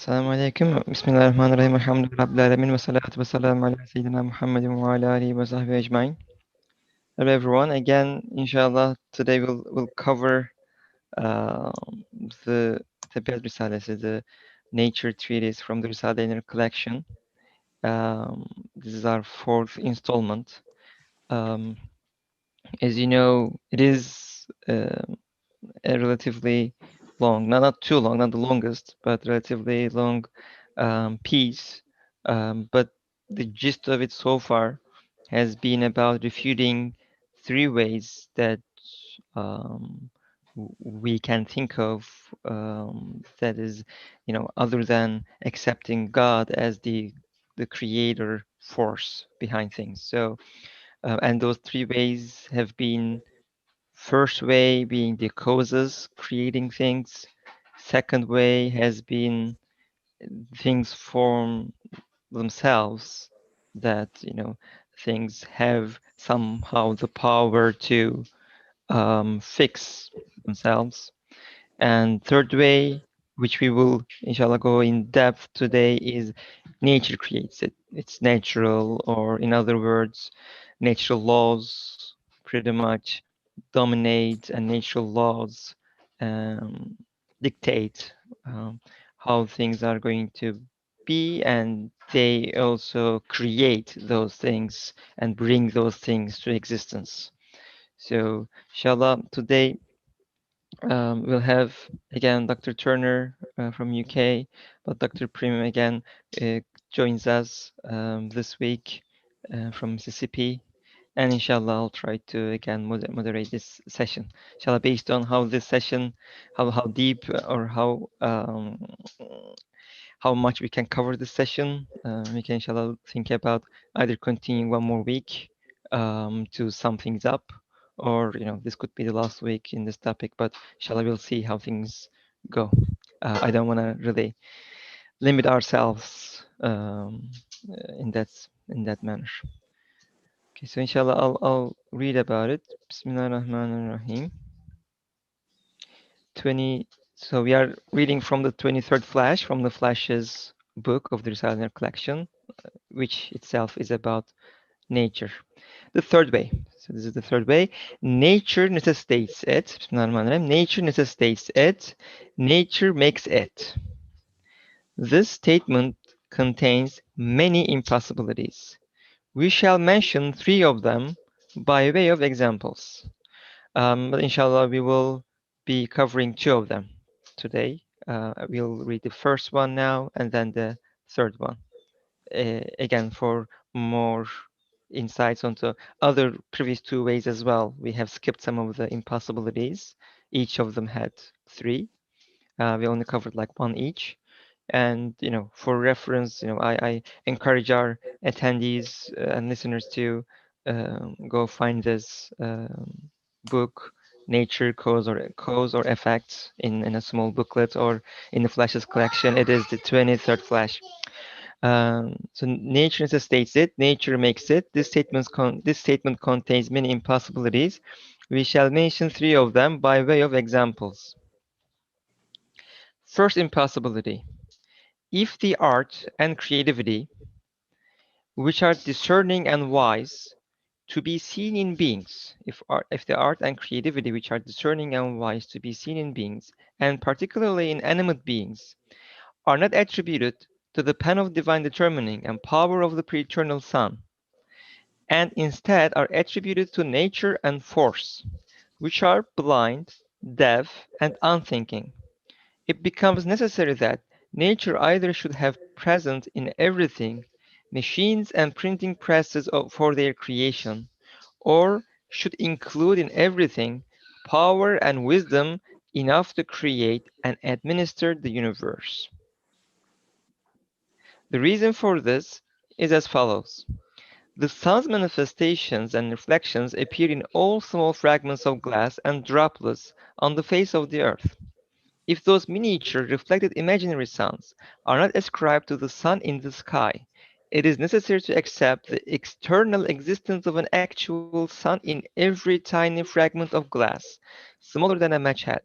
السلام عليكم بسم الله الرحمن الرحيم الحمد لله رب العالمين والصلاة والسلام على سيدنا محمد وعلى آله وصحبه أجمعين. Hello everyone, again inshallah today we'll cover the Tibet Risalesi, the nature treatise from the Risale inner collection. This is our fourth installment. As you know, it is a relatively long, not too long, not the longest, but relatively long piece. But the gist of it so far has been about refuting three ways that we can think of that is, other than accepting God as the creator force behind things. So, and those three ways have been: first way being the causes creating things. Second way has been things form themselves, that things have somehow the power to fix themselves. And third way, which we will inshallah go in depth today, is nature creates it. It's natural, or in other words, natural laws pretty much dominate, and natural laws dictate how things are going to be, and they also create those things and bring those things to existence. So inshallah today we'll have again Dr. Turner from UK, but Dr. Prim again uh, joins us this week from Mississippi. And inshallah, I'll try to again moderate this session. Inshallah, based on how this session, how deep or how much we can cover this session, we can inshallah think about either continuing one more week to sum things up, or this could be the last week in this topic, but inshallah we'll see how things go. I don't want to really limit ourselves in that manner. Okay, so inshallah I'll read about it. Bismillahirrahmanirrahim. 20. So we are reading from the 23rd flash, from the Flash's book of the Risale collection, which itself is about nature. The third way. So this is the third way. Nature necessitates it. Bismillahirrahmanirrahim. Nature necessitates it. Nature makes it. This statement contains many impossibilities. We shall mention three of them by way of examples. But inshallah, we will be covering two of them today. We'll read the first one now and then the third one. Again, for more insights onto other previous two ways as well, we have skipped some of the impossibilities. Each of them had three. We only covered like one each. And for reference, I encourage our attendees and listeners to go find this book, Nature, Cause or Effects, in a small booklet, or in the Flash's collection. It is the 23rd Flash. So nature necessitates it, nature makes it. This statement contains many impossibilities. We shall mention three of them by way of examples. First impossibility: if the art and creativity, which are discerning and wise, to be seen in beings, if the art and creativity which are discerning and wise to be seen in beings, and particularly in animate beings, are not attributed to the pen of divine determining and power of the pre-eternal Son, and instead are attributed to nature and force, which are blind, deaf, and unthinking, it becomes necessary that nature either should have present in everything machines and printing presses for their creation, or should include in everything power and wisdom enough to create and administer the universe. The reason for this is as follows. The sun's manifestations and reflections appear in all small fragments of glass and droplets on the face of the earth. If those miniature reflected imaginary suns are not ascribed to the sun in the sky, it is necessary to accept the external existence of an actual sun in every tiny fragment of glass, smaller than a match head,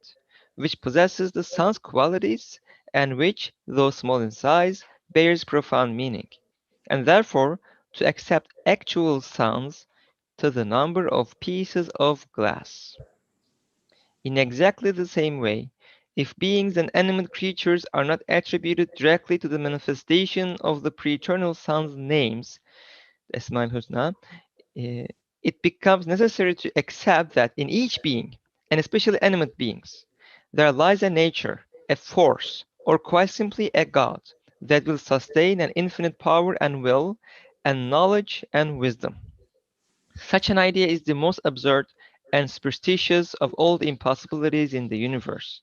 which possesses the sun's qualities and which, though small in size, bears profound meaning, and therefore to accept actual sounds to the number of pieces of glass. In exactly the same way, if beings and animate creatures are not attributed directly to the manifestation of the pre-eternal Son's names, Esma-ül Husna, eh, it becomes necessary to accept that in each being, and especially animate beings, there lies a nature, a force, or quite simply a God that will sustain an infinite power and will, and knowledge and wisdom. Such an idea is the most absurd and superstitious of all the impossibilities in the universe.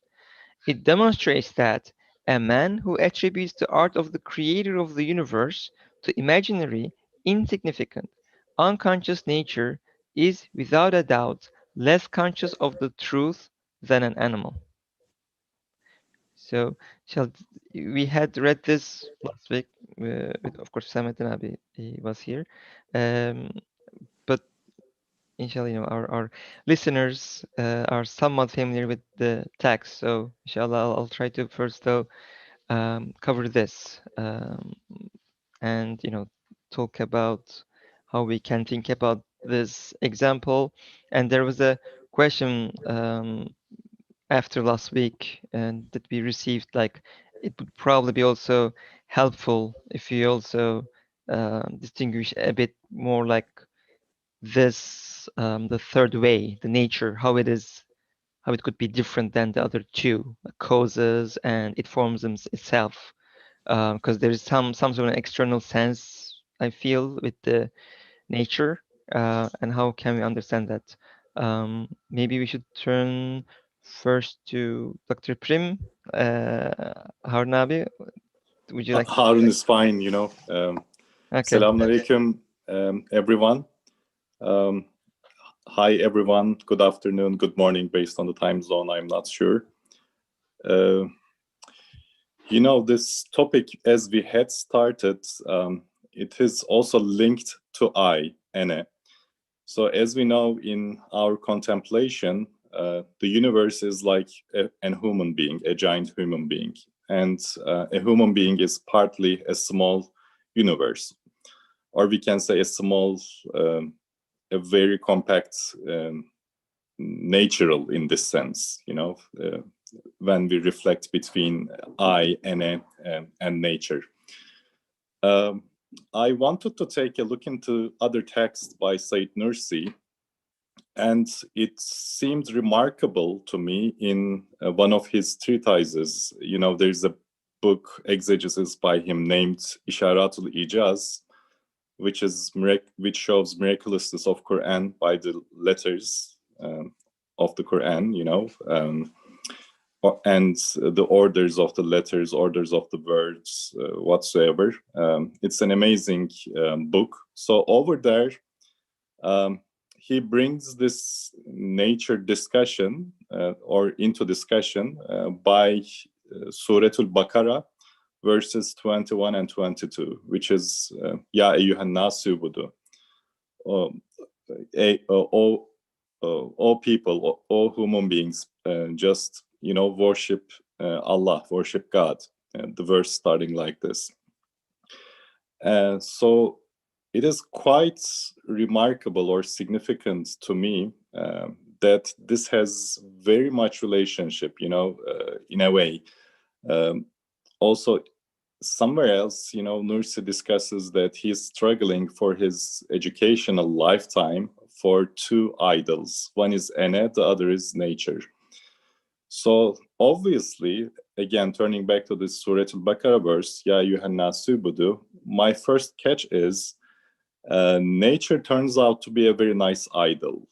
It demonstrates that a man who attributes the art of the creator of the universe to imaginary, insignificant, unconscious nature is without a doubt less conscious of the truth than an animal. So, shall we had read this last week with, of course, Samet Abi he was here, um, but inshallah, our listeners are somewhat familiar with the text. So, inshallah, I'll try to first though cover this and talk about how we can think about this example. And there was a question after last week and that we received, like it would probably be also helpful if you also distinguish a bit more like this the third way, the nature, how it is, how it could be different than the other two causes, and it forms itself, because there is some sort of external sense I feel with the nature, and how can we understand that? Maybe we should turn first to Dr. Prim. Harun abi, would you like to? Harun is fine, Okay. Selamünaleyküm, everyone. Um, Hi, everyone. Good afternoon, good morning, based on the time zone. I'm not sure. Uh, this topic, as we had started, it is also linked to I, Ene. So, as we know in our contemplation, the universe is like a human being, a giant human being. And a human being is partly a small universe, or we can say a small, a very compact, natural in this sense, when we reflect between I and nature. I wanted to take a look into other texts by Said Nursi, and it seemed remarkable to me in one of his treatises. There's a book exegesis by him named Isharatul Ijaz, which shows miraculousness of Quran by the letters of the Quran, and the orders of the letters, orders of the words, whatsoever. It's an amazing book. So over there, he brings this nature discussion or into discussion by Suratul Bakara, verses 21 and 22, which is Ya eyyuhan nasu budu. All people, all human beings, just worship Allah, worship God. The verse starting like this. So it is quite remarkable or significant to me that this has very much relationship, in a way. Also, somewhere else, Nursi discusses that he's struggling for his educational lifetime for two idols. One is Ene, the other is nature. So obviously, again, turning back to this Surah Al-Baqarah verse, Ya Yuhan Nasu Budu, my first catch is nature turns out to be a very nice idol,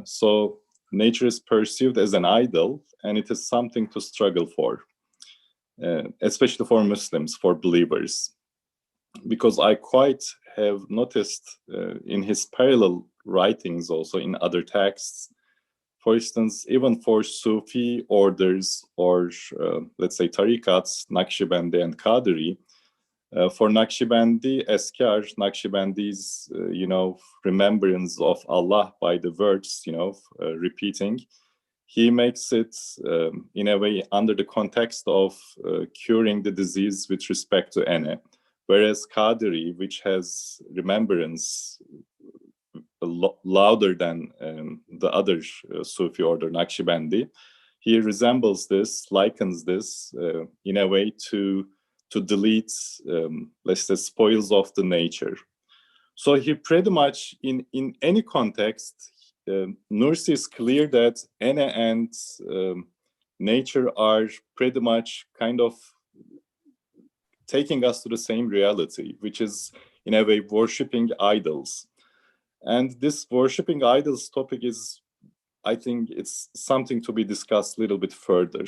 so nature is perceived as an idol, and it is something to struggle for, especially for Muslims, for believers. Because I quite have noticed in his parallel writings, also in other texts, for instance, even for Sufi orders or let's say tariqats, Naqshbandi and Qadiri, for Naqshbandi Eskar, Naqshbandi's, remembrance of Allah by the words, repeating, he makes it in a way under the context of curing the disease with respect to ene, whereas Qadiri, which has remembrance louder than the other Sufi order, Naqshbandi, he resembles this, likens this in a way to delete, let's say, spoils of the nature. So he pretty much, in any context, Nursi is clear that ene and nature are pretty much kind of taking us to the same reality, which is in a way worshipping idols. And this worshipping idols topic is, I think it's something to be discussed a little bit further.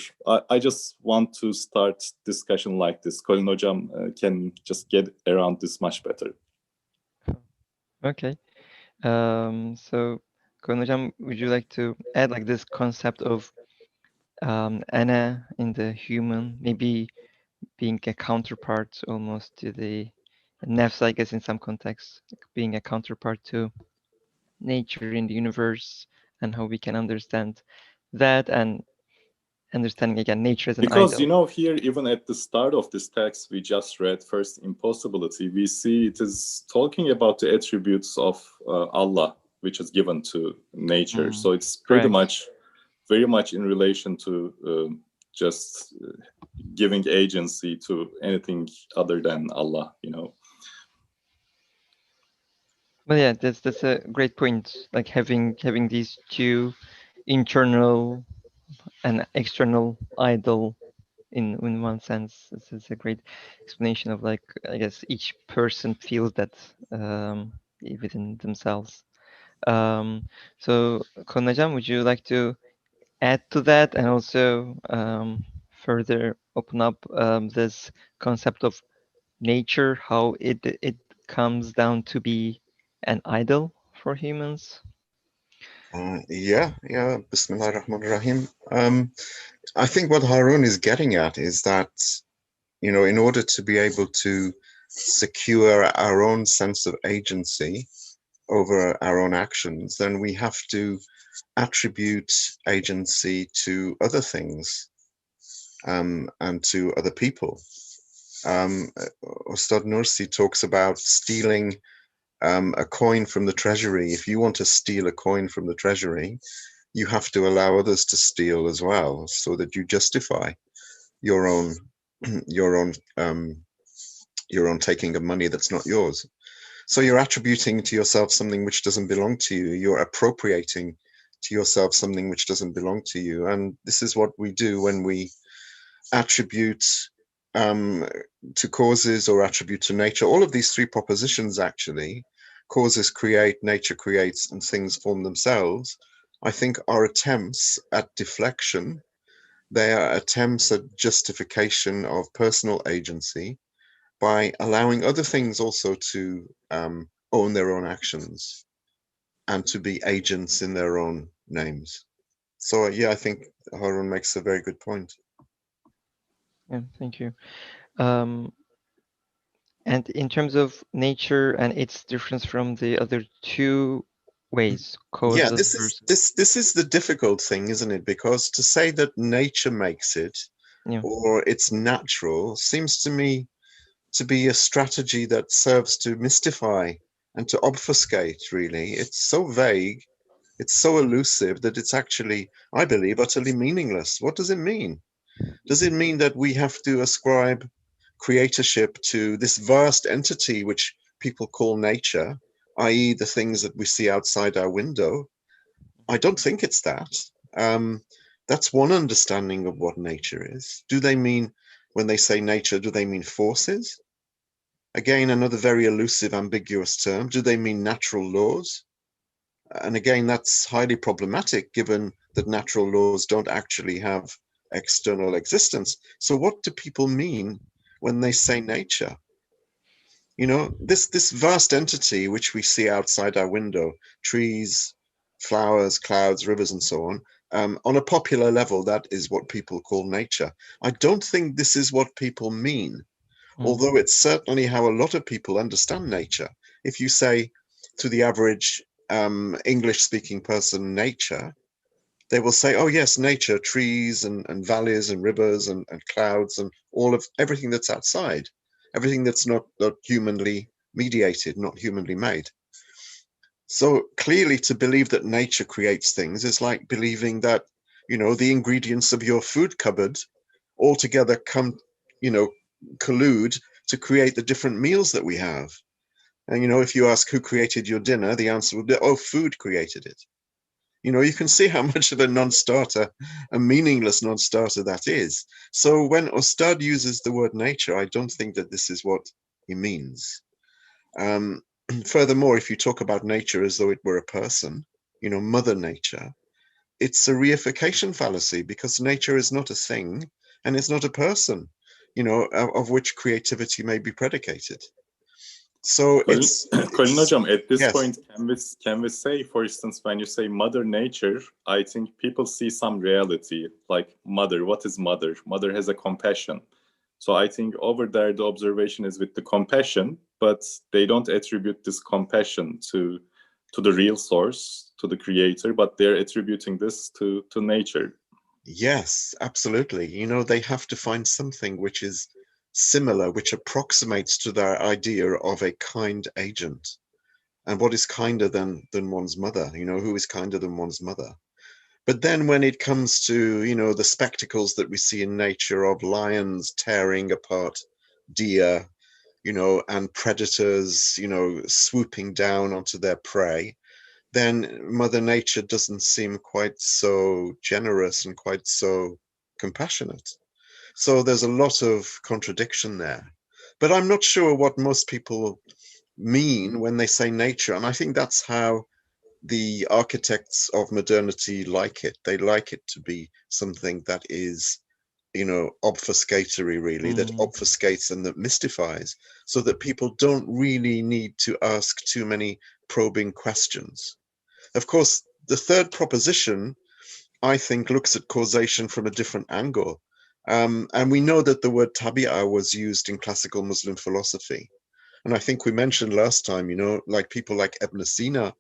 I just want to start discussion like this. Colin Hocam can just get around this much better. Okay. So, Koen Hocam, would you like to add like this concept of ana in the human, maybe being a counterpart almost to the nafs, I guess, in some contexts, like being a counterpart to nature in the universe, and how we can understand that, and understanding again nature as an Because, idol. you know, here, even at the start of this text we just read, first impossibility, we see it is talking about the attributes of Allah, which is given to nature. So it's pretty Correct. much, very much in relation to just giving agency to anything other than Allah, you know. But yeah, that's a great point. Like having these two internal and external idol in one sense. This is a great explanation of like I guess each person feels that within themselves. So Konajam, would you like to add to that and also further open up this concept of nature, how it comes down to be an idol for humans? Yeah. Bismillah ar-Rahman ar-Rahim. I think what Harun is getting at is that, you know, in order to be able to secure our own sense of agency over our own actions, then we have to attribute agency to other things, and to other people. Ustad Nursi talks about stealing a coin from the treasury. If you want to steal a coin from the treasury, you have to allow others to steal as well, so that you justify your own your own your own taking of money that's not yours. So you're attributing to yourself something which doesn't belong to you. You're appropriating to yourself something which doesn't belong to you. And this is what we do when we attribute um, to causes or attribute to nature. All of these three propositions, actually, causes create, nature creates, and things form themselves, I think are attempts at deflection. They are attempts at justification of personal agency by allowing other things also to own their own actions and to be agents in their own names. So, yeah, I think Harun makes a very good point. Yeah, thank you. Um, and in terms of nature and its difference from the other two ways, Yeah, causes this is versus this this is the difficult thing, isn't it? Because to say that nature makes it yeah, or it's natural seems to me to be a strategy that serves to mystify and to obfuscate, really. It's so vague, it's so elusive that it's actually, I believe, utterly meaningless. What does it mean? Does it mean that we have to ascribe creatorship to this vast entity which people call nature, i.e., the things that we see outside our window? I don't think it's that. Um, that's one understanding of what nature is. Do they mean, when they say nature, do they mean forces? Again, another very elusive, ambiguous term. Do they mean natural laws? And again, that's highly problematic given that natural laws don't actually have external existence. So, what do people mean when they say nature? You know, this vast entity which we see outside our window, trees, flowers, clouds, rivers, and so on a popular level, that is what people call nature. I don't think this is what people mean, although it's certainly how a lot of people understand nature. If you say to the average English speaking person nature, They will say, oh yes, nature, trees and valleys and rivers and clouds and all of everything that's outside, everything that's not humanly mediated, not humanly made. So clearly to believe that nature creates things is like believing that, the ingredients of your food cupboard all together come, you know, collude to create the different meals that we have. And, if you ask who created your dinner, the answer would be, oh, food created it. You can see how much of a non-starter, a meaningless non-starter that is. So when Ostad uses the word nature, I don't think that this is what he means. Um, Furthermore, if you talk about nature as though it were a person, Mother Nature, it's a reification fallacy because nature is not a thing and it's not a person, of which creativity may be predicated. So Colin it's Hocam, at this yes, point, can we say, for instance, when you say Mother Nature, I think people see some reality, like mother. What is mother? Mother has a compassion. So I think over there the observation is with the compassion, but they don't attribute this compassion to the real source, to the creator, but they're attributing this to nature. yes, absolutely. They have to find something which is similar, which approximates to their idea of a kind agent. And what is kinder than one's mother? Who is kinder than one's mother? But then when it comes to, the spectacles that we see in nature of lions tearing apart deer, and predators, swooping down onto their prey, then Mother Nature doesn't seem quite so generous and quite so compassionate. So there's a lot of contradiction there. But I'm not sure what most people mean when they say nature. And I think that's how the architects of modernity like it. They like it to be something that is, obfuscatory, really, that Mm. obfuscates and that mystifies, so that people don't really need to ask too many probing questions. Of course, the third proposition, I think, looks at causation from a different angle. And we know that the word tabi'ah was used in classical Muslim philosophy. And I think we mentioned last time, like people like Ibn Sina,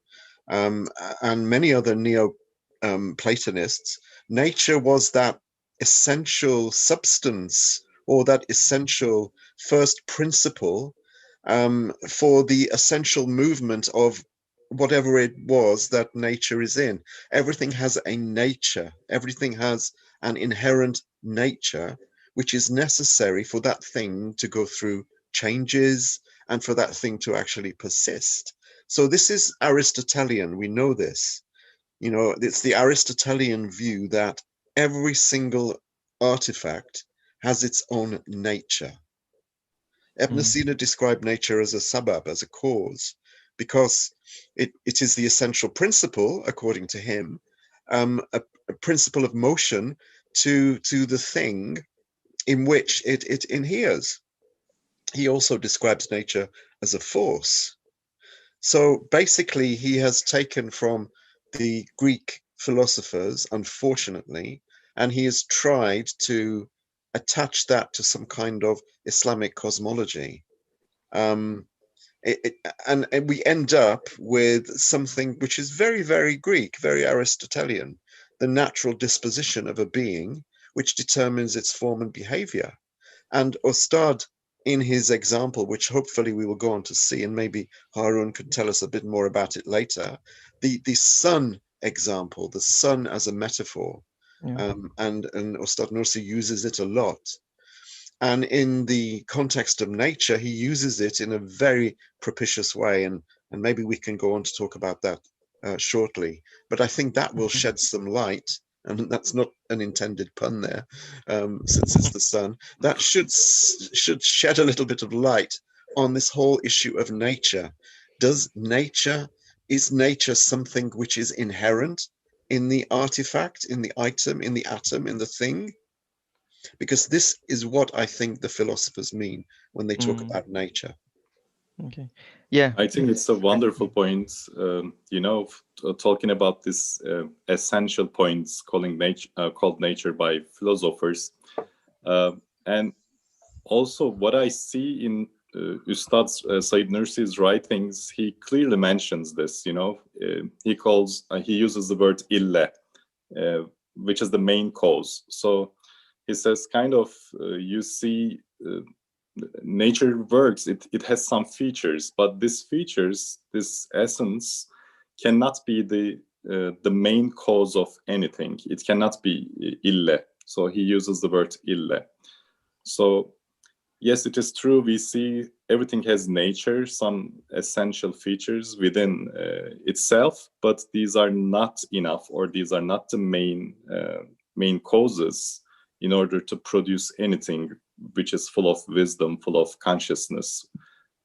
and many other neo Platonists, nature was that essential substance or that essential first principle for the essential movement of whatever it was that nature is in. Everything has a nature, everything has an inherent nature, which is necessary for that thing to go through changes and for that thing to actually persist. So this is Aristotelian. We know this. It's the Aristotelian view that every single artifact has its own nature. Ibn Mm. Sina described nature as a sabab, as a cause, because it is the essential principle, according to him, a principle of motion to the thing in which it inheres. He also describes nature as a force. So basically, he has taken from the Greek philosophers, unfortunately, and he has tried to attach that to some kind of Islamic cosmology. Um, and we end up with something which is very, very Greek, very Aristotelian, the natural disposition of a being, which determines its form and behavior. And Ostad, in his example, which hopefully we will go on to see, and maybe Harun could tell us a bit more about it later, the sun example, the sun as a metaphor, Yeah. and Ostad Nursi uses it a lot. And in the context of nature, he uses it in a very propitious way. And maybe we can go on to talk about that shortly. But I think that will Mhm. shed some light, and that's not an intended pun there, since it's the sun. That should shed a little bit of light on this whole issue of nature. Is nature something which is inherent in the artifact, in the item, in the atom, in the thing? Because this is what I think the philosophers mean when they talk Mm. about nature. Okay. Yeah. I think it's a I- wonderful point, talking about this essential points called nature by philosophers. And also, what I see in Ustad Said Nursi's writings, he clearly mentions this. He uses the word ille, which is the main cause. So he says, kind of, you see, nature works. It has some features, but these features, this essence, cannot be the main cause of anything. It cannot be ille. So he uses the word ille. So yes, it is true. We see everything has nature, some essential features within itself, but these are not enough, or these are not the main causes in order to produce anything which is full of wisdom, full of consciousness,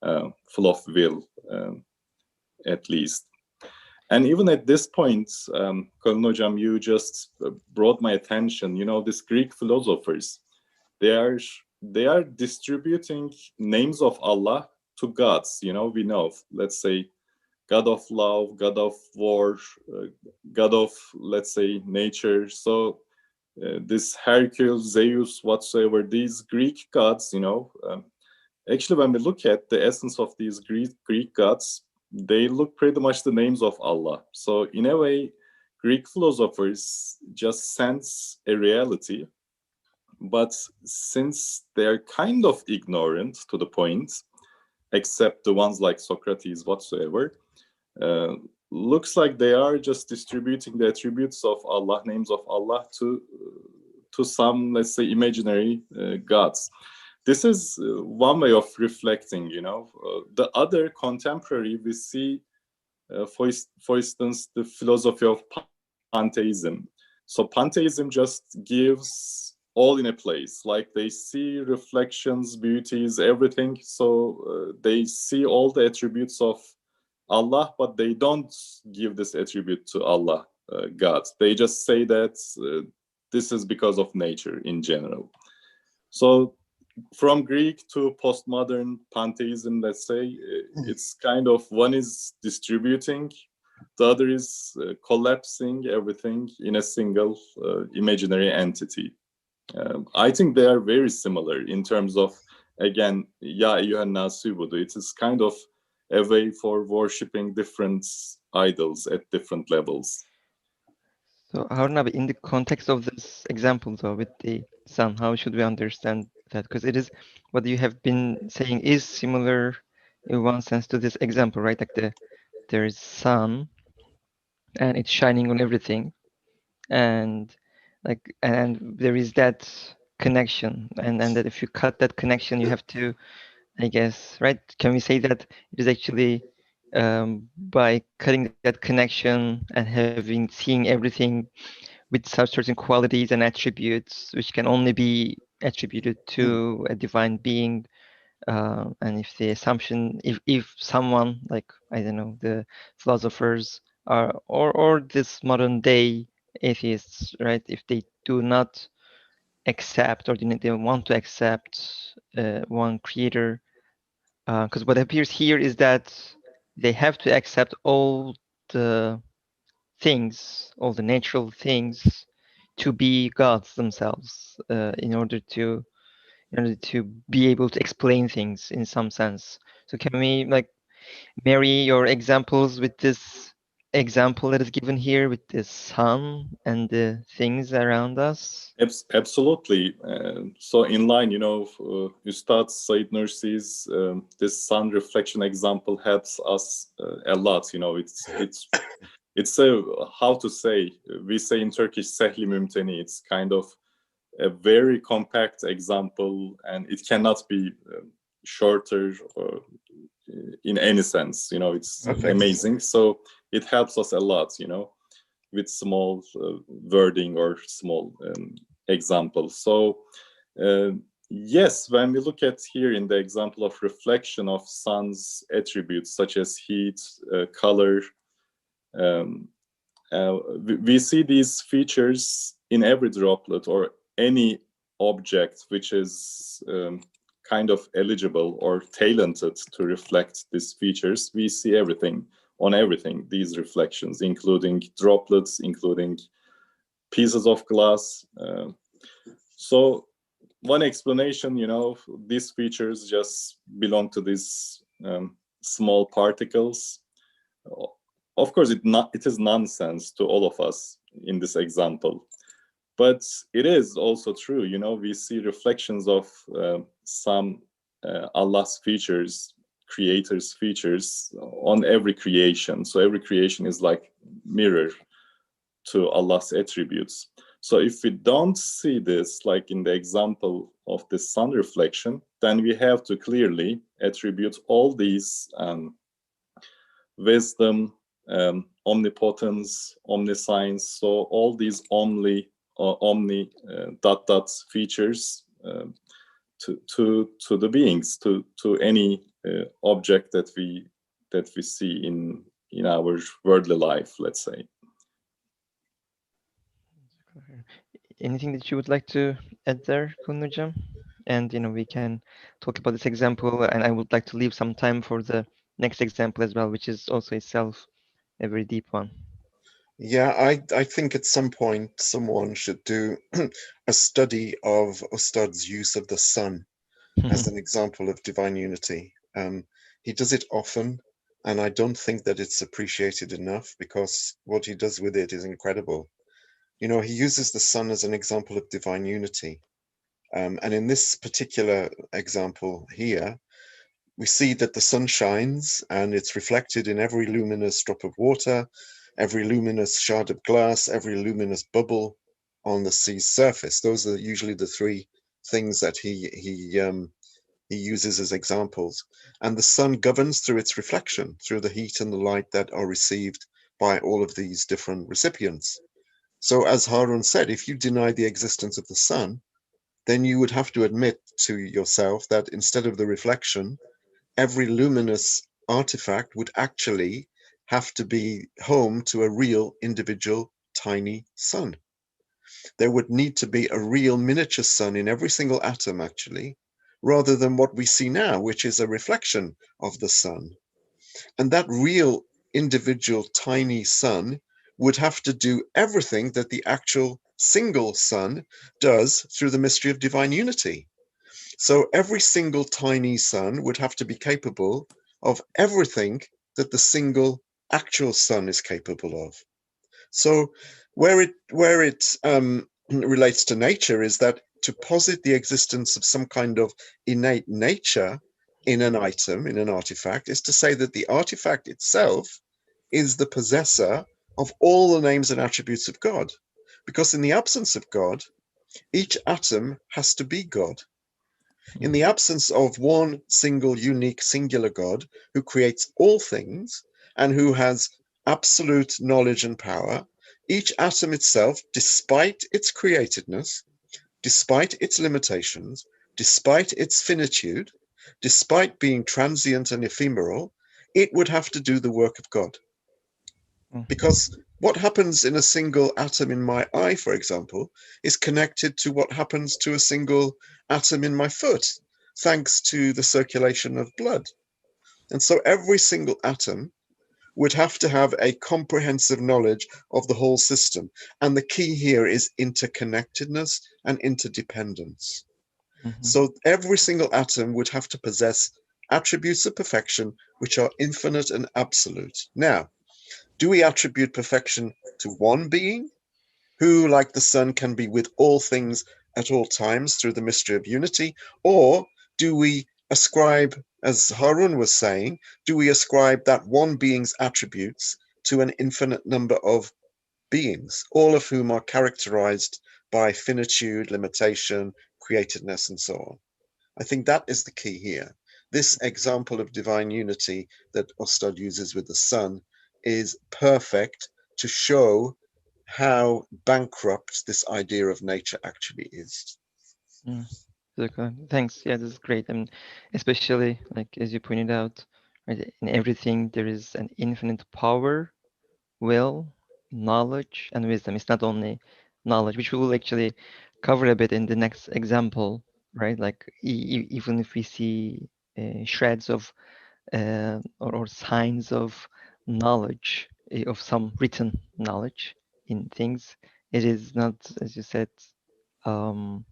full of will, at least. And even at this point, Kalın Hocam, you just brought my attention. You know, these Greek philosophers, they are distributing names of Allah to gods. You know, we know, let's say, God of love, God of war, God of, let's say, nature. So this Hercules, Zeus, whatsoever, these Greek gods, you know, actually, when we look at the essence of these Greek gods, they look pretty much the names of Allah. So in a way, Greek philosophers just sense a reality, but since they're kind of ignorant to the point, except the ones like Socrates whatsoever, looks like they are just distributing the attributes of Allah, names of Allah, to some, let's say, imaginary gods. This is one way of reflecting, you know. The other contemporary, we see, for instance, the philosophy of pantheism. So pantheism just gives all in a place, like they see reflections, beauties, everything. So they see all the attributes of Allah, but they don't give this attribute to Allah, God. They just say that this is because of nature in general. So from Greek to postmodern pantheism, let's say, it's kind of, one is distributing, the other is collapsing everything in a single imaginary entity. I think they are very similar in terms of, again, ya eyyuhen nas ubudu. It is kind of a way for worshipping different idols at different levels. So Harun abi, in the context of this example though, with the sun, how should we understand that? Because it is what you have been saying is similar in one sense to this example, right? Like there is sun and it's shining on everything, and and there is that connection, and that if you cut that connection, you have to, I guess, right? Can we say that it is actually by cutting that connection and seeing everything with such certain qualities and attributes, which can only be attributed to a divine being, and if the assumption, if someone like, I don't know, the philosophers are, or this modern day atheists, right? If they do not accept, or they want to accept one creator, because what appears here is that they have to accept all the things, all the natural things, to be gods themselves, in order to be able to explain things in some sense. So can we like marry your examples with this example that is given here with the sun and the things around us? Absolutely. So in line, you know, Ustad Said Nursi's this sun reflection example helps us a lot. You know, it's a, how to say, we say in Turkish sehli mümteni. It's kind of a very compact example, and it cannot be shorter or in any sense. You know, it's amazing. So it helps us a lot, you know, with small wording or small examples. So yes, when we look at here in the example of reflection of sun's attributes such as heat, color, we see these features in every droplet or any object which is kind of eligible or talented to reflect these features. We see everything, on everything, these reflections, including droplets, including pieces of glass. So one explanation, you know, these features just belong to these small particles. Of course, it is nonsense to all of us. in this example. But it is also true, we see reflections of some Allah's features, creator's features on every creation. So every creation is like mirror to Allah's attributes. So if we don't see this, like in the example of the sun reflection, then we have to clearly attribute all these wisdom, omnipotence, omniscience, so all these omni dot dot features to the beings, to any object that we see in our worldly life, let's say. Anything that you would like to add there, Kunujam? And we can talk about this example, and I would like to leave some time for the next example as well, which is also itself a very deep one. Yeah, I think at some point someone should do a study of Ustad's use of the sun as an example of divine unity. He does it often, and I don't think that it's appreciated enough because what he does with it is incredible. He uses the sun as an example of divine unity. And in this particular example here, we see that the sun shines and it's reflected in every luminous drop of water, every luminous shard of glass, every luminous bubble on the sea's surface. Those are usually the three things that he uses as examples. And the sun governs through its reflection, through the heat and the light that are received by all of these different recipients. So, as Harun said, if you deny the existence of the sun, then you would have to admit to yourself that instead of the reflection, every luminous artifact would actually have to be home to a real individual tiny sun. There would need to be a real miniature sun in every single atom, actually, rather than what we see now, which is a reflection of the sun. And that real individual tiny sun would have to do everything that the actual single sun does through the mystery of divine unity. So every single tiny sun would have to be capable of everything that the single actual sun is capable of. So where it relates to nature is that to posit the existence of some kind of innate nature in an item, in an artifact, is to say that the artifact itself is the possessor of all the names and attributes of God. Because in the absence of God, each atom has to be God. In the absence of one single, unique, singular God who creates all things and who has absolute knowledge and power, each atom itself, despite its createdness, despite its limitations, despite its finitude, despite being transient and ephemeral, it would have to do the work of God. Because what happens in a single atom in my eye, for example, is connected to what happens to a single atom in my foot, thanks to the circulation of blood. And so every single atom would have to have a comprehensive knowledge of the whole system. And the key here is interconnectedness and interdependence. So every single atom would have to possess attributes of perfection which are infinite and absolute. Now, do we attribute perfection to one being who, like the sun, can be with all things at all times through the mystery of unity? Or do we ascribe, as Harun was saying, do we ascribe that one being's attributes to an infinite number of beings, all of whom are characterized by finitude, limitation, createdness, and so on? I think that is the key here. This example of divine unity that Ostad uses with the sun is perfect to show how bankrupt this idea of nature actually is. Okay, thanks. Yeah, this is great. And especially like as you pointed out, right, in everything there is an infinite power, will, knowledge, and wisdom. It's not only knowledge, which we will actually cover a bit in the next example, right? Like even if we see shreds of or signs of knowledge, of some written knowledge in things, it is not, as you said, um,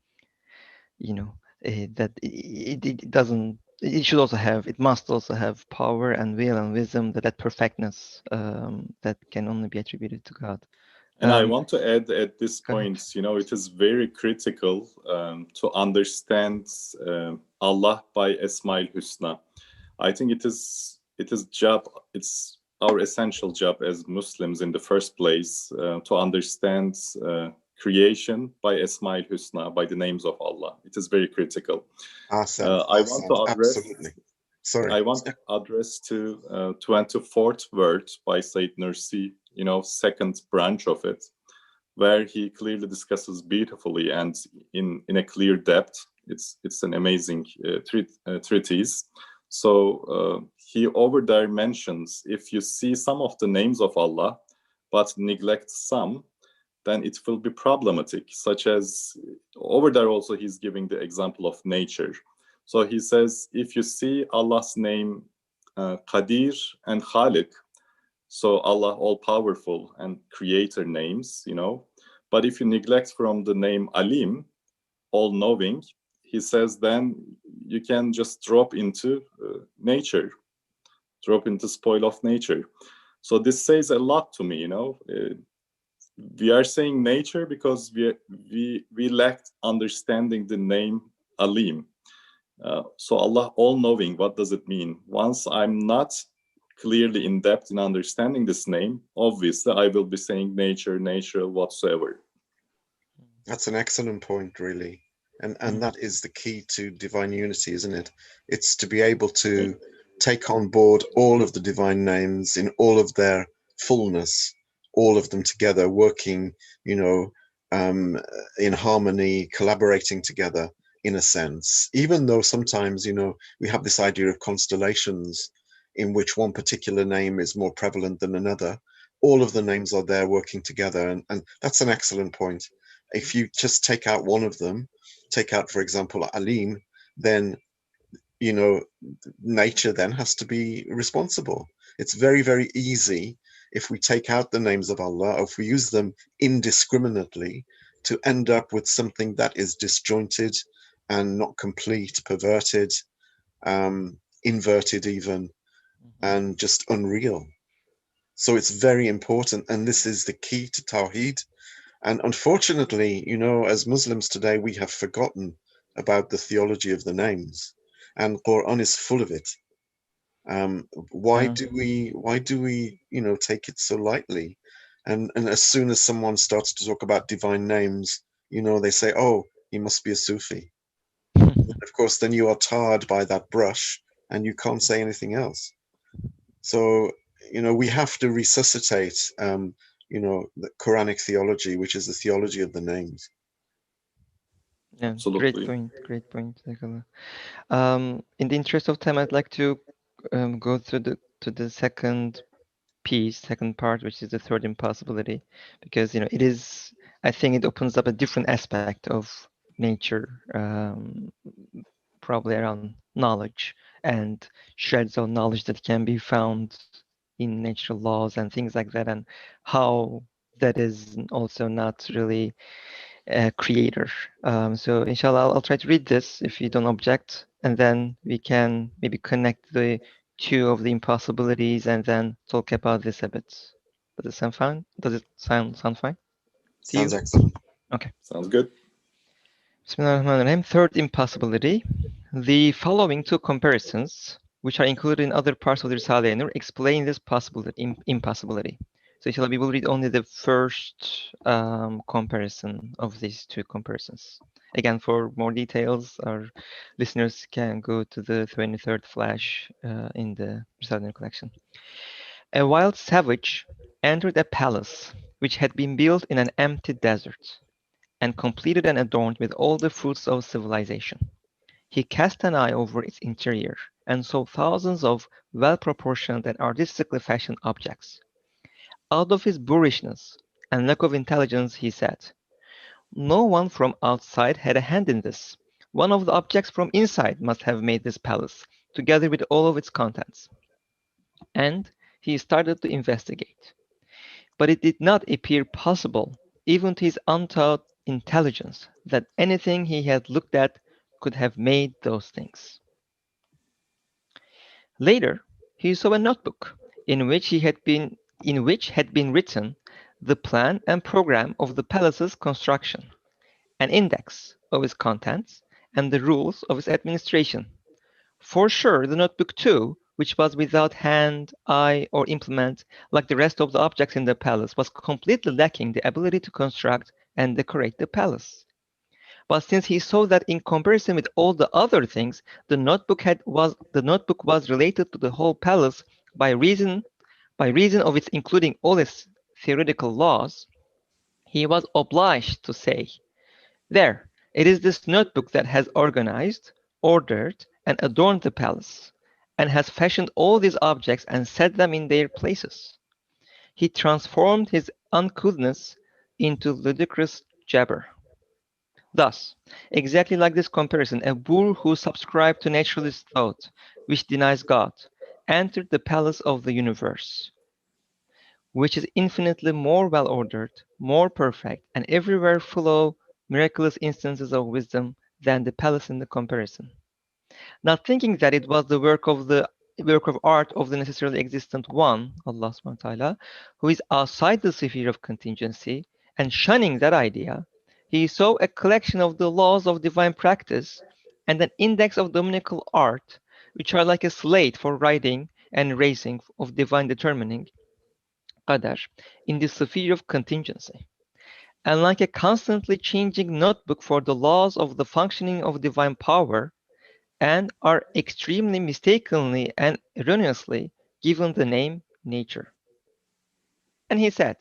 you know, that it doesn't. It should also have. It must also have power and will and wisdom. That perfectness that can only be attributed to God. And I Um, want to add at this Go ahead. point, it is very critical to understand Allah by Esmail Husna. I think it's our essential job as Muslims in the first place to understand creation by Esmail Husna, by the names of Allah. It is very critical. Ahsan, I want to Ahsan, address absolutely. Sorry. I want to address to 24th word by Said Nursi, second branch of it, where he clearly discusses beautifully and in a clear depth. It's an amazing treatise. So he over there mentions, if you see some of the names of Allah, but neglect some, then it will be problematic. Such as over there also he's giving the example of nature. So he says, if you see Allah's name Qadir and Khaliq, so Allah all powerful and creator names, but if you neglect from the name Alim, all knowing, he says, then you can just drop into nature, drop into spoil of nature. So this says a lot to me. We are saying nature because we lacked understanding the name Alim. So Allah all knowing, what does it mean? Once I'm not clearly in depth in understanding this name, obviously I will be saying nature, natural, whatsoever. That's an excellent point, really. And Mm, that is the key to divine unity, isn't it? It's to be able to take on board all of the divine names in all of their fullness, all of them together, working, you know, um, in harmony, collaborating together in a sense. Even though sometimes, we have this idea of constellations in which one particular name is more prevalent than another. All of the names are there working together. And that's an excellent point. If you just take out one of them, take out, for example, Alim, then, you know, nature then has to be responsible. It's very, very easy if we take out the names of Allah, or if we use them indiscriminately, to end up with something that is disjointed and not complete, perverted, inverted even, mhm. and just unreal. So it's very important. And this is the key to Tawheed. And unfortunately, as Muslims today, we have forgotten about the theology of the names, and Quran is full of it. Why Yeah. do we take it so lightly? And as soon as someone starts to talk about divine names, they say, "Oh, he must be a Sufi." Of course, then you are tarred by that brush, and you can't say anything else. So, we have to resuscitate, the Quranic theology, which is the theology of the names. Yeah, great Absolutely. point. Great point, Nicola. In the interest of time, I'd like to go to the second piece, second part, which is the third impossibility, because it is. I think it opens up a different aspect of nature, probably around knowledge and shreds of knowledge that can be found in natural laws and things like that, and how that is also not really creator. So inshallah, I'll try to read this if you don't object, and then we can maybe connect the two of the impossibilities and then talk about this a bit. Does it sound fine? Does it sound fine to Sounds you? excellent. Okay. Sounds good. Bismillahirrahmanirrahim. Third impossibility. The following two comparisons, which are included in other parts of the Risale-i Nur, explain this impossibility. So inshallah, we will read only the first comparison of these two comparisons. Again, for more details, our listeners can go to the 23rd flash in the Risale-i Nur collection. A wild savage entered a palace which had been built in an empty desert and completed and adorned with all the fruits of civilization. He cast an eye over its interior and saw thousands of well-proportioned and artistically fashioned objects. Out of his boorishness and lack of intelligence, he said, "No one from outside had a hand in this. One of the objects from inside must have made this palace, together with all of its contents." And he started to investigate. But it did not appear possible, even to his untaught intelligence, that anything he had looked at could have made those things. Later, he saw a notebook in which had been written the plan and program of the palace's construction, an index of its contents, and the rules of its administration. For sure, the notebook too, which was without hand, eye, or implement, like the rest of the objects in the palace, was completely lacking the ability to construct and decorate the palace. But since he saw that in comparison with all the other things, the notebook was related to the whole palace by reason by reason of its including all its theoretical laws, he was obliged to say, there, it is this notebook that has organized, ordered, and adorned the palace, and has fashioned all these objects and set them in their places. He transformed his uncouthness into ludicrous jabber. Thus, exactly like this comparison, a boor who subscribed to naturalist thought, which denies God, entered the palace of the universe, which is infinitely more well ordered, more perfect, and everywhere full of miraculous instances of wisdom than the palace in the comparison. Not thinking that it was the work of art of the necessarily existent one, Allah subhanahu wa ta'ala, who is outside the sphere of contingency, and shunning that idea, he saw a collection of the laws of divine practice and an index of dominical art, which are like a slate for writing and erasing of divine determining, qadar, in the sphere of contingency. And like a constantly changing notebook for the laws of the functioning of divine power, and are extremely mistakenly and erroneously given the name nature. And he said,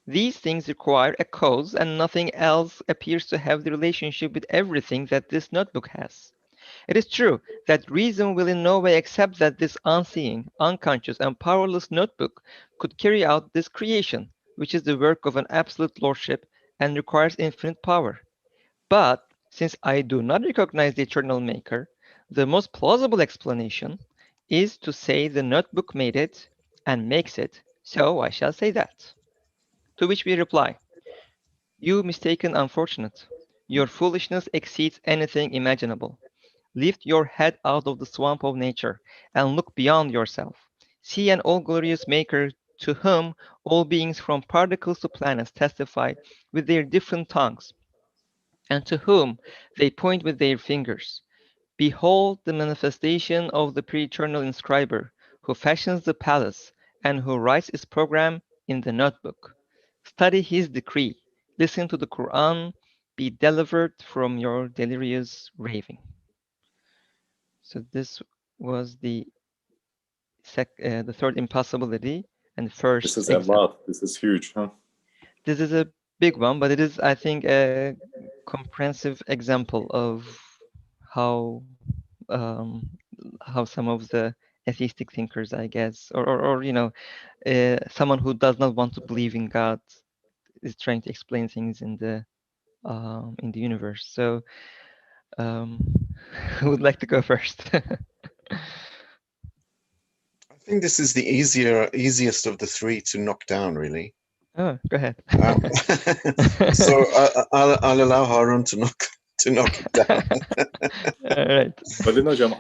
these things require a cause, and nothing else appears to have the relationship with everything that this notebook has. It is true that reason will in no way accept that this unseeing, unconscious, and powerless notebook could carry out this creation, which is the work of an absolute lordship and requires infinite power. But since I do not recognize the eternal maker, the most plausible explanation is to say the notebook made it and makes it, so I shall say that. To which we reply, you mistaken unfortunate, your foolishness exceeds anything imaginable. Lift your head out of the swamp of nature and look beyond yourself. See an all glorious maker to whom all beings from particles to planets testify with their different tongues, and to whom they point with their fingers. Behold the manifestation of the pre-eternal inscriber, who fashions the palace and who writes its program in the notebook. Study his decree, listen to the Quran, be delivered from your delirious raving. So this was the third impossibility and This first is a example. lot. This is huge, huh? This is a big one, but it is, I think, a comprehensive example of how um, how some of the atheistic thinkers, I guess, or someone who does not want to believe in God is trying to explain things in the universe. So, um, who would like to go first? I think this is the easiest of the three to knock down, really. Oh, go ahead. Um, so I'll allow Harun to knock it down. All right. But then, Hocam,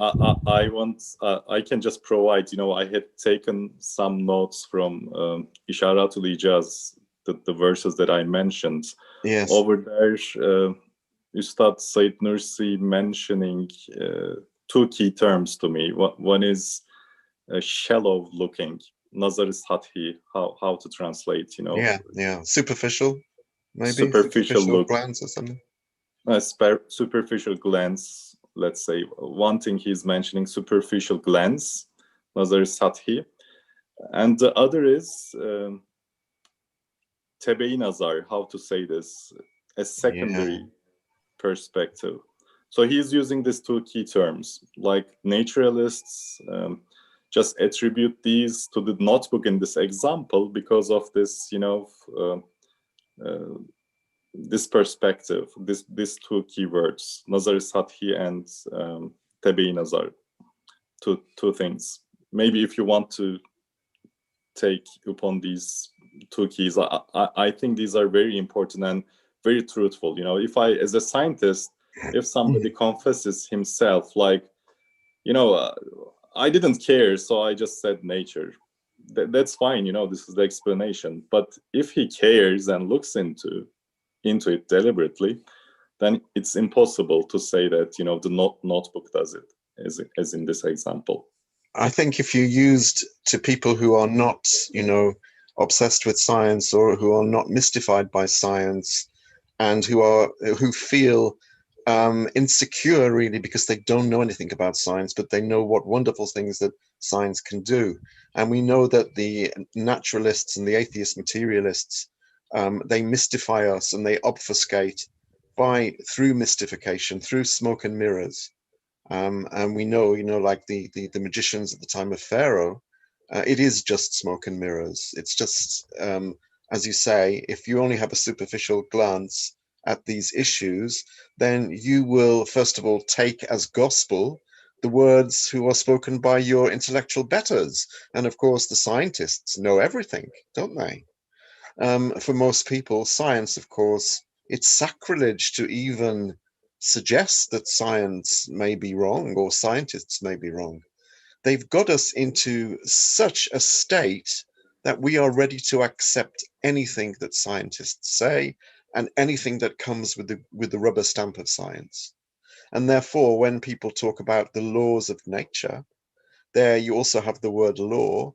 I can just provide. I had taken some notes from İşaratul İcaz, the verses that I mentioned. Yes. Over there, Ustad Said Nursi mentioning two key terms to me. One is shallow looking, nazar-ı sathi, how to translate, Yeah. Superficial, maybe. Superficial look. glance or something. Superficial glance, let's say. One thing he's mentioning, superficial glance, nazar-ı sathi. And the other is tebe-i nazar, how to say this, a secondary perspective. So he's using these two key terms. Like naturalists just attribute these to the notebook in this example because of this, this perspective, these two keywords, nazar sathi and tebe nazar, two things. Maybe if you want to take upon these two keys, I think these are very important and very truthful. If I, as a scientist, if somebody confesses himself, like, I didn't care, so I just said nature. that's fine. This is the explanation. But if he cares and looks into it deliberately, then it's impossible to say that the notebook does it, as in this example. I think if you used to people who are not, obsessed with science, or who are not mystified by science, and who feel insecure really because they don't know anything about science, but they know what wonderful things that science can do. And we know that the naturalists and the atheist materialists, they mystify us and they obfuscate through mystification, through smoke and mirrors. And we know, like the magicians at the time of Pharaoh, it is just smoke and mirrors. It's just, as you say, if you only have a superficial glance at these issues, then you will, first of all, take as gospel the words who are spoken by your intellectual betters. And of course, the scientists know everything, don't they? For most people, science, of course, it's sacrilege to even suggest that science may be wrong or scientists may be wrong. They've got us into such a state that we are ready to accept anything that scientists say and anything that comes with the rubber stamp of science. And therefore, when people talk about the laws of nature, there you also have the word law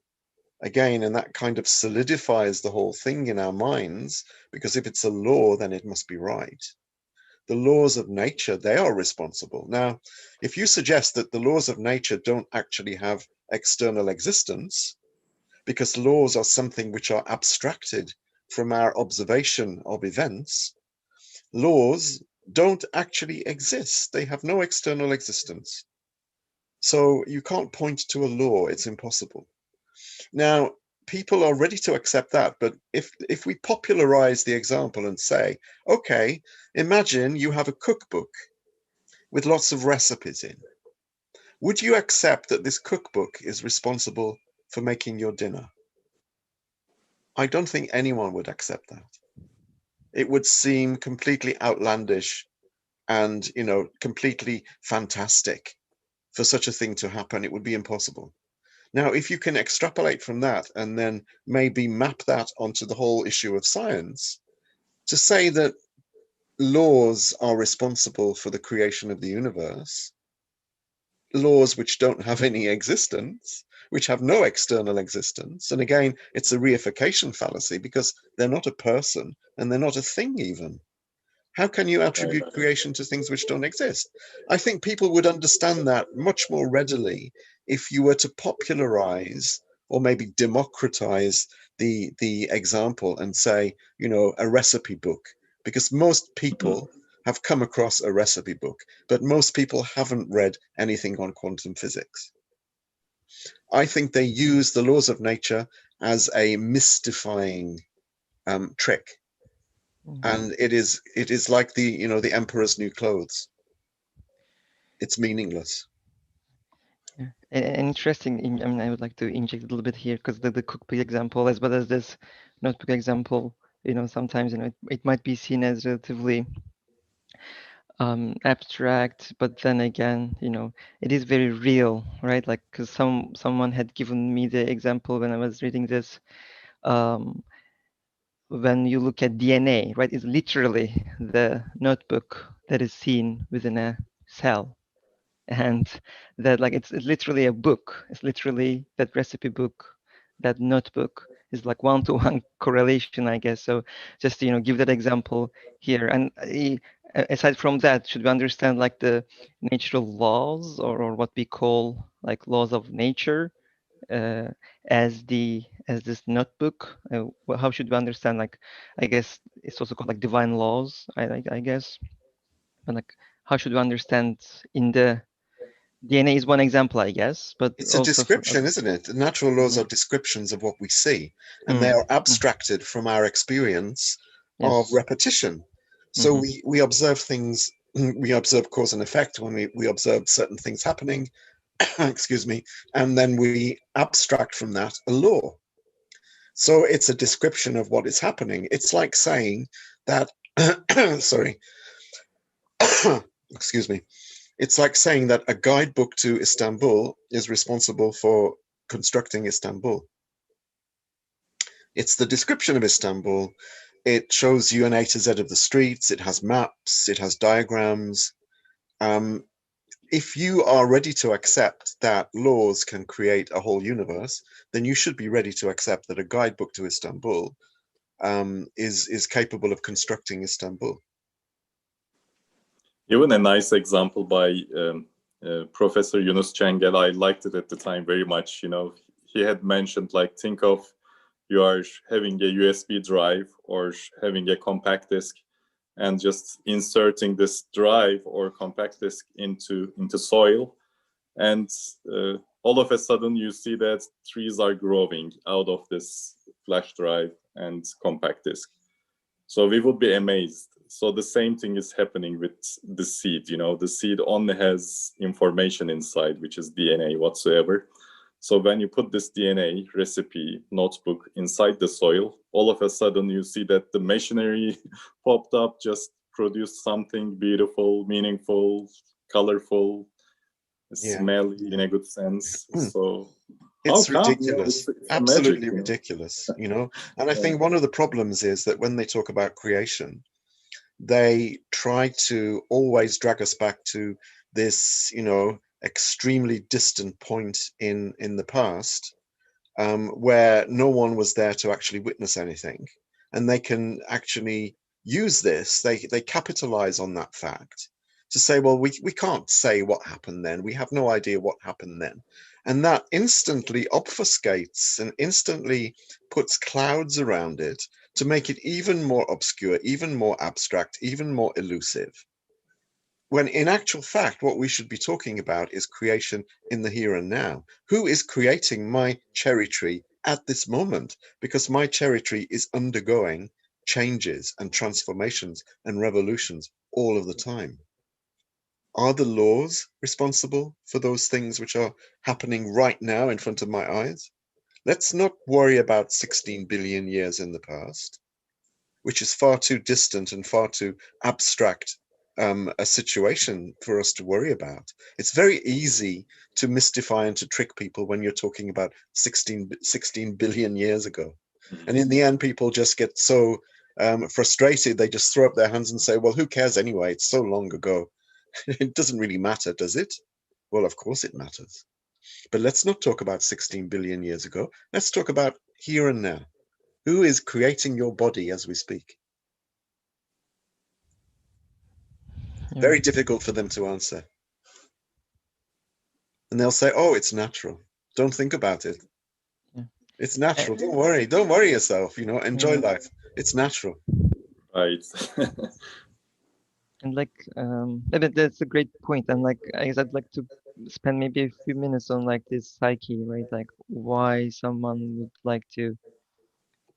again, and that kind of solidifies the whole thing in our minds, because if it's a law, then it must be right. The laws of nature, they are responsible. Now, if you suggest that the laws of nature don't actually have external existence, because laws are something which are abstracted from our observation of events, laws don't actually exist. They have no external existence. So you can't point to a law, it's impossible. Now, people are ready to accept that, but if we popularize the example and say, okay, imagine you have a cookbook with lots of recipes in. Would you accept that this cookbook is responsible for making your dinner? I don't think anyone would accept that. It would seem completely outlandish and, completely fantastic for such a thing to happen. It would be impossible. Now, if you can extrapolate from that and then maybe map that onto the whole issue of science, to say that laws are responsible for the creation of the universe, laws which don't have any existence, which have no external existence. And again, it's a reification fallacy because they're not a person and they're not a thing even. How can you attribute creation to things which don't exist? I think people would understand that much more readily if you were to popularize or maybe democratize the example and say, a recipe book, because most people have come across a recipe book, but most people haven't read anything on quantum physics. I think they use the laws of nature as a mystifying trick, and it is like the emperor's new clothes. It's meaningless. Yeah. And interesting, I mean, I would like to inject a little bit here because the cookbook example, as well as this notebook example, sometimes, it might be seen as relatively abstract, but then again, it is very real, right? Like, because someone had given me the example when I was reading this. When you look at DNA, right, it's literally the notebook that is seen within a cell. And that, like, it's literally a book. It's literally that recipe book, that notebook is like one-to-one correlation, I guess. So just to, give that example here. And aside from that, should we understand like the natural laws, or what we call like laws of nature, uh, as this notebook? Well, how should we understand, like, I guess it's also called like divine laws, I guess. But like, how should we understand in the DNA is one example, I guess, but It's a also for description, isn't it? The natural laws are descriptions of what we see, and they are abstracted from our experience of yes. repetition. So we observe things, we observe cause and effect when we observe certain things happening, excuse me, and then we abstract from that a law. So it's a description of what is happening. It's like saying that, sorry, excuse me. It's like saying that a guidebook to Istanbul is responsible for constructing Istanbul. It's the description of Istanbul. It shows you an A to Z of the streets. It has maps. It has diagrams. If you are ready to accept that laws can create a whole universe, then you should be ready to accept that a guidebook to Istanbul is capable of constructing Istanbul. Even a nice example by Professor Yunus Çengel, I liked it at the time very much. He had mentioned, like, think of you are having a USB drive or having a compact disc, and just inserting this drive or compact disc into soil, and all of a sudden you see that trees are growing out of this flash drive and compact disc. So we would be amazed. So the same thing is happening with the seed. The seed only has information inside, which is DNA whatsoever. So when you put this DNA recipe notebook inside the soil, all of a sudden you see that the machinery popped up, just produced something beautiful, meaningful, colorful, smelly in a good sense. So how it's come? ridiculous. It's a magic. Absolutely ridiculous, And I think one of the problems is that when they talk about creation, they try to always drag us back to this, extremely distant point in the past, where no one was there to actually witness anything, and they can actually use this. They capitalize on that fact to say, well, we can't say what happened then. We have no idea what happened then. And that instantly obfuscates and instantly puts clouds around it to make it even more obscure, even more abstract, even more elusive. When in actual fact, what we should be talking about is creation in the here and now. Who is creating my cherry tree at this moment? Because my cherry tree is undergoing changes and transformations and revolutions all of the time. Are the laws responsible for those things which are happening right now in front of my eyes? Let's not worry about 16 billion years in the past, which is far too distant and far too abstract a situation for us to worry about. It's very easy to mystify and to trick people when you're talking about 16 billion years ago. And in the end, people just get so frustrated, they just throw up their hands and say, well, who cares anyway? It's so long ago. It doesn't really matter, does it? Well, of course it matters. But let's not talk about 16 billion years ago. Let's talk about here and now. Who is creating your body as we speak? Yeah. Very difficult for them to answer. And they'll say, oh, it's natural. Don't think about it. Yeah. It's natural. Don't worry. Don't worry yourself. Enjoy Yeah. life. It's natural. Right. And that's a great point. And I guess I'd like to spend maybe a few minutes on this psyche, right? Like why someone would like to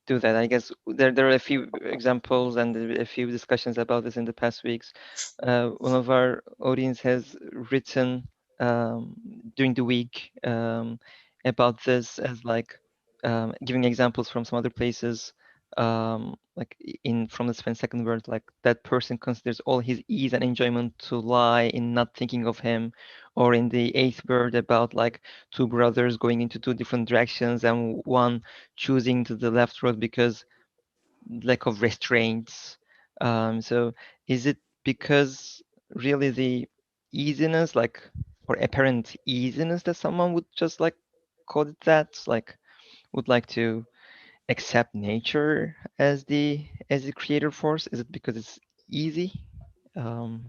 do that. I guess there are a few examples and a few discussions about this in the past weeks. One of our audience has written during the week about this as giving examples from some other places, in from the second word, like that person considers all his ease and enjoyment to lie in not thinking of him, or in the eighth word about two brothers going into two different directions and one choosing to the left road because lack of restraints. So is it because really the easiness, or apparent easiness, that someone would just call it that, would like to accept nature as the creator force? Is it because it's easy, um,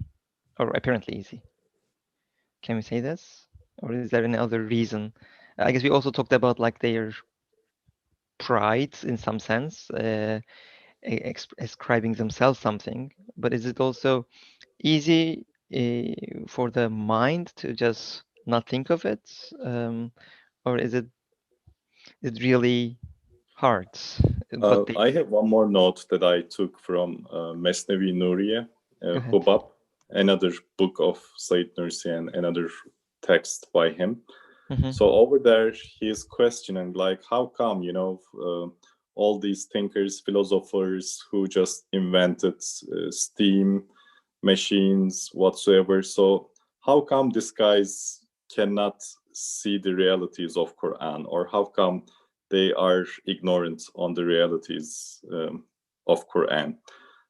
or apparently easy? Can we say this, or is there any other reason? I guess we also talked about their pride in some sense, ascribing themselves something. But is it also easy for the mind to just not think of it, or is it really hard? But they I have one more note that I took from Mesnevi Nuriye, go ahead. Hubab, another book of Said Nursi and another text by him. Mhm. So over there, he is questioning, how come, all these thinkers, philosophers who just invented steam machines, whatsoever. So how come these guys cannot see the realities of Quran, or how come they are ignorant on the realities of Quran.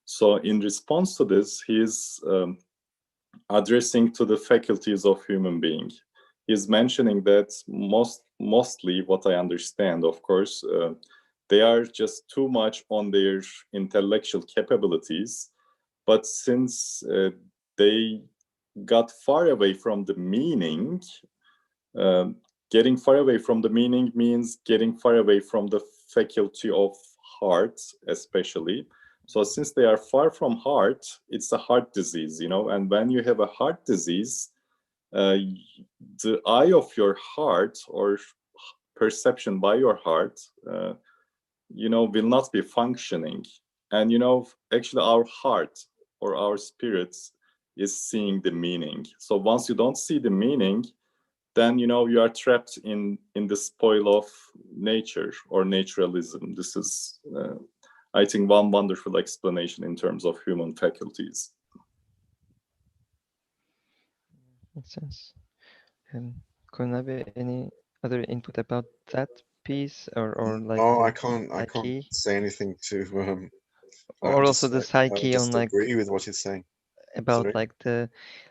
So in response to this, he is addressing to the faculties of human being. He's mentioning that mostly what I understand, of course, they are just too much on their intellectual capabilities. But since they got far away from the meaning, um, getting far away from the meaning means getting far away from the faculty of heart, especially. So since they are far from heart, it's a heart disease, you know. And when you have a heart disease, uh, the eye of your heart or perception by your heart, will not be functioning. And actually, our heart or our spirits is seeing the meaning. So once you don't see the meaning, then you are trapped in the spoil of nature or naturalism. This is I think one wonderful explanation in terms of human faculties. Makes sense. Konabe, any other input about that piece, or like No, the I can't psyche, say anything to. or also the I psyche on just like agree with what he's saying. about Sorry. like the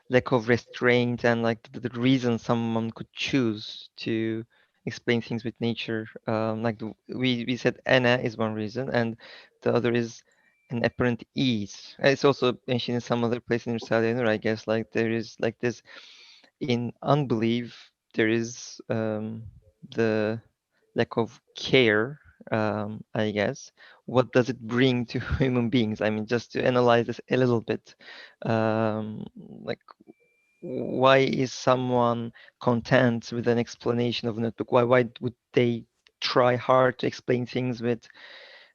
lack of restraint and like the reason someone could choose to explain things with nature. Like we said, Anna is one reason, and the other is an apparent ease. It's also mentioned in some other place in Risale-i Nur, I guess. Like there is like this in unbelief, there is the lack of care, I guess. What does it bring to human beings? I mean, just to analyze this a little bit, like why is someone content with an explanation of a notebook? Why would they try hard to explain things with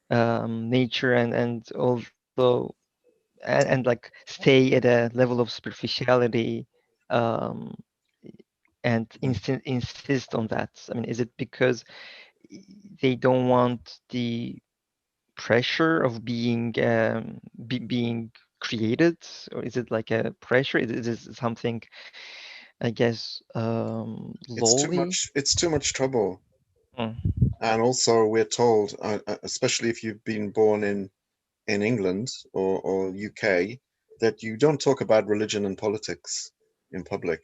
nature and although and like stay at a level of superficiality um, and insist on that? I mean, is it because they don't want the pressure of being created, or is it like a pressure? Is it something, I guess, lowly? It's too much trouble. Mm, And also, we're told, especially if you've been born in England or UK, that you don't talk about religion and politics in public.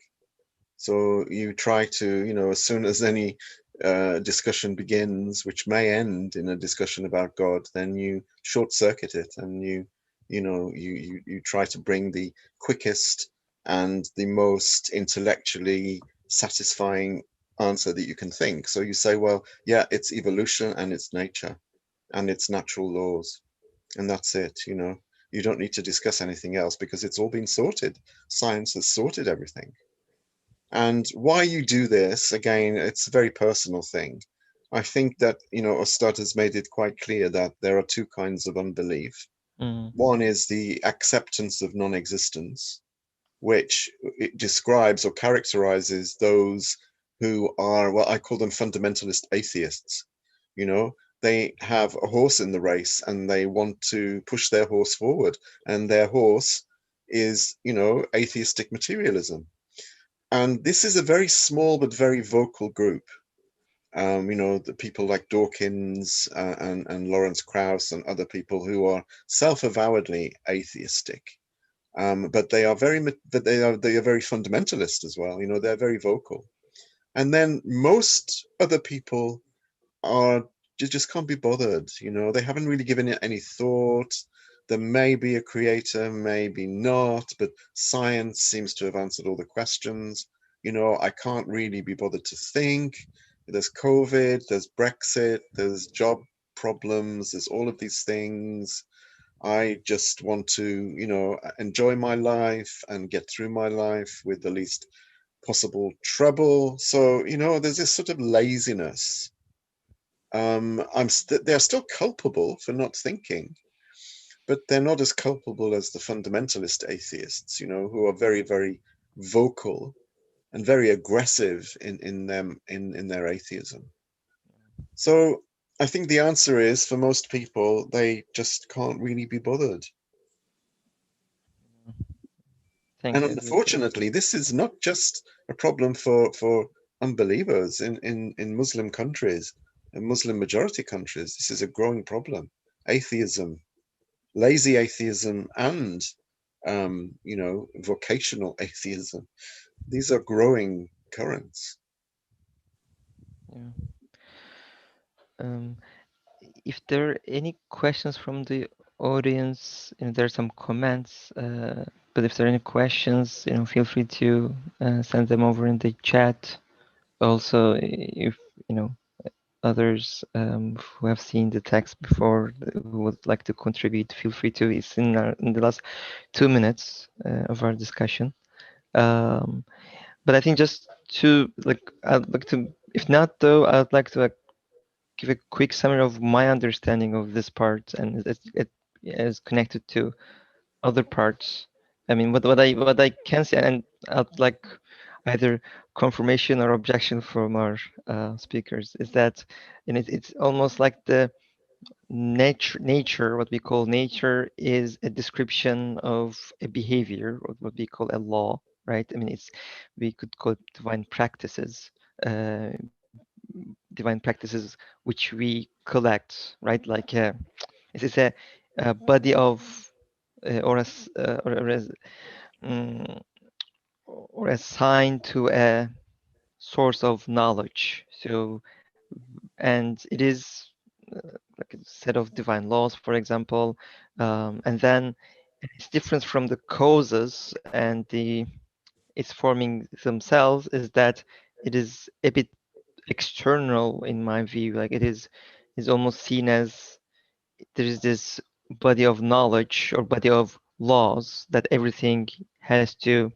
So you try to, as soon as any discussion begins, which may end in a discussion about God, then you short circuit it, and you try to bring the quickest and the most intellectually satisfying answer that you can think. So you say, well, yeah, it's evolution and it's nature and it's natural laws, and that's it. You don't need to discuss anything else because it's all been sorted. Science has sorted everything. And why you do this, again, it's a very personal thing. I think that, Ustad has made it quite clear that there are two kinds of unbelief. mm, One is the acceptance of non existence, which it describes or characterizes those who are, well, I call them fundamentalist atheists. You know, they have a horse in the race and they want to push their horse forward, and their horse is, atheistic materialism. And this is a very small but very vocal group. The people like Dawkins and Lawrence Krauss and other people who are self-avowedly atheistic, but they are very fundamentalist as well. They're very vocal. And then most other people are just can't be bothered. They haven't really given it any thought. There may be a creator, maybe not, but science seems to have answered all the questions. I can't really be bothered to think. There's COVID, there's Brexit, there's job problems, there's all of these things. I just want to, enjoy my life and get through my life with the least possible trouble. So, there's this sort of laziness. They're still culpable for not thinking, but they're not as culpable as the fundamentalist atheists, who are very, very vocal and very aggressive in their atheism. So I think the answer is, for most people, they just can't really be bothered. And thank you. unfortunately, this is not just a problem for unbelievers in Muslim countries. Muslim majority countries, this is a growing problem. Atheism, lazy atheism, and vocational atheism. These are growing currents. Yeah. Um, if there are any questions from the audience, and there are some comments, but if there are any questions, feel free to send them over in the chat. Also, if others who have seen the text before who would like to contribute, feel free to. It's in the last 2 minutes of our discussion. But I think just to I'd like to, if not though, I'd like to give a quick summary of my understanding of this part, and it is connected to other parts. I mean, what I can say, and I'd like either confirmation or objection from our speakers, is that, and it's almost like the nature, what we call nature, is a description of a behavior, or what we call a law, right? I mean, we could call it divine practices, uh, divine practices which we collect, right? Like it's a body of or as mm, or a sign to a source of knowledge. So, and it is like a set of divine laws, for example, and then its difference from the causes and the its forming themselves is that it is a bit external in my view. Like it is almost seen as there is this body of knowledge or body of laws that everything has to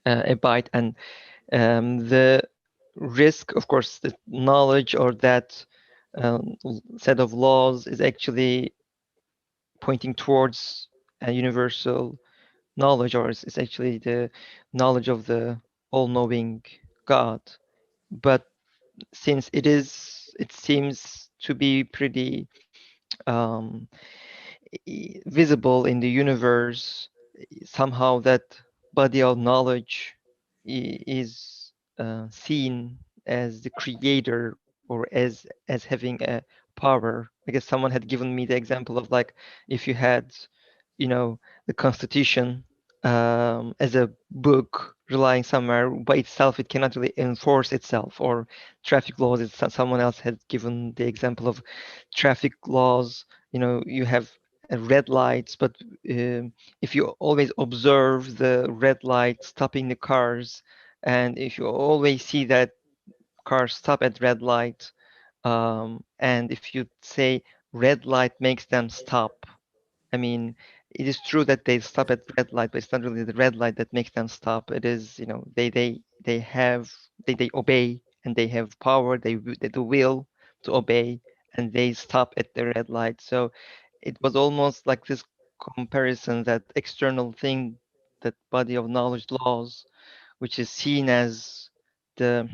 abide, and the risk, of course, the knowledge or that set of laws is actually pointing towards a universal knowledge, or it's actually the knowledge of the all-knowing God. But since it seems to be pretty um, visible in the universe, somehow that body of knowledge is seen as the creator, or as having a power. I guess someone had given me the example of, like, if you had, the Constitution as a book relying somewhere by itself, it cannot really enforce itself. Or traffic laws, someone else had given the example of traffic laws. You have red lights, but if you always observe the red light stopping the cars, and if you always see that cars stop at red light, and if you say red light makes them stop, I mean, it is true that they stop at red light, but it's not really the red light that makes them stop. It is, they obey, and they have power, they the will to obey, and they stop at the red light. So it was almost like this comparison, that external thing, that body of knowledge laws, which is seen as the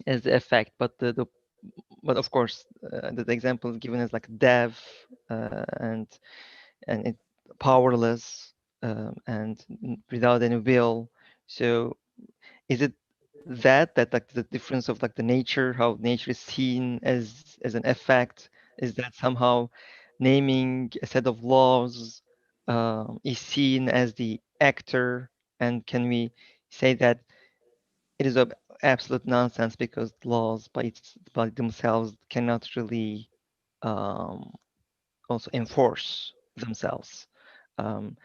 the effect, but of course, the example given is like deaf, and it powerless, and without any will. So is it that like the difference of, like, the nature, how nature is seen as an effect, is that somehow naming a set of laws is seen as the actor? And can we say that it is of absolute nonsense, because laws by themselves cannot really um, also enforce themselves? Um,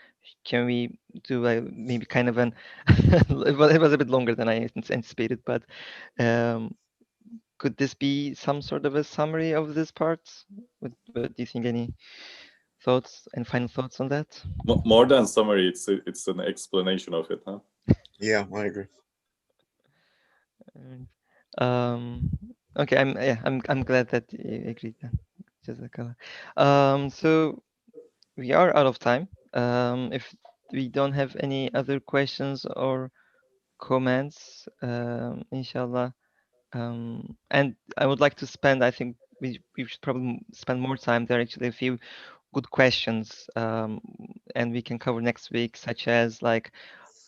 can we do maybe kind of an it was a bit longer than I anticipated, but um, could this be some sort of a summary of this part? What do you think? Any thoughts and final thoughts on that? More than summary, it's an explanation of it, huh? Yeah, I agree. And, okay, I'm glad that you agreed then. Jazakallah. So we are out of time. If we don't have any other questions or comments, inshallah. And I would like to spend, I think we should probably spend more time. There are actually a few good questions, and we can cover next week, such as, like,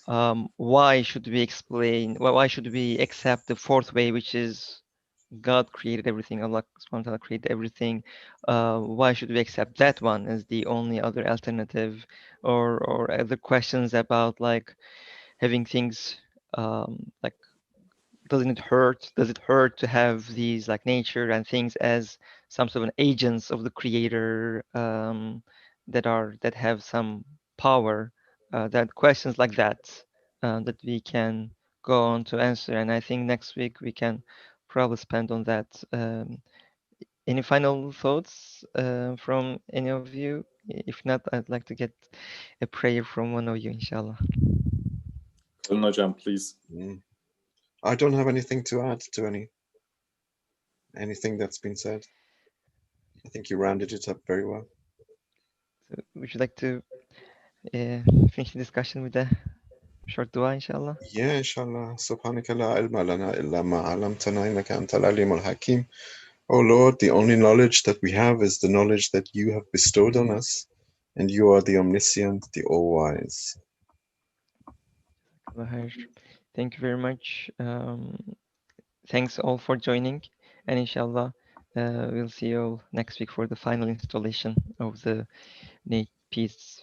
why should we accept the fourth way, which is God created everything, Allah subhanahu wa ta'ala created everything. Why should we accept that one as the only other alternative? Or other questions about like having things like doesn't it hurt? Does it hurt to have these like nature and things as some sort of agents of the creator that have some power? That questions like that that we can go on to answer. And I think next week we can probably spend on that. Any final thoughts from any of you? If not, I'd like to get a prayer from one of you, inshallah. Kalın hocam, please. Mm. I don't have anything to add to anything that's been said. I think you rounded it up very well. So would you like to finish the discussion with a short dua, inshallah? Yeah, inshallah. Subhanaka la ilma lana illa ma 'allamtana innaka antal alimul hakim. Oh Lord, the only knowledge that we have is the knowledge that you have bestowed on us, and you are the omniscient, the all-wise. Thank you very much. Thanks all for joining, and inshallah, we'll see you all next week for the final installation of the Peace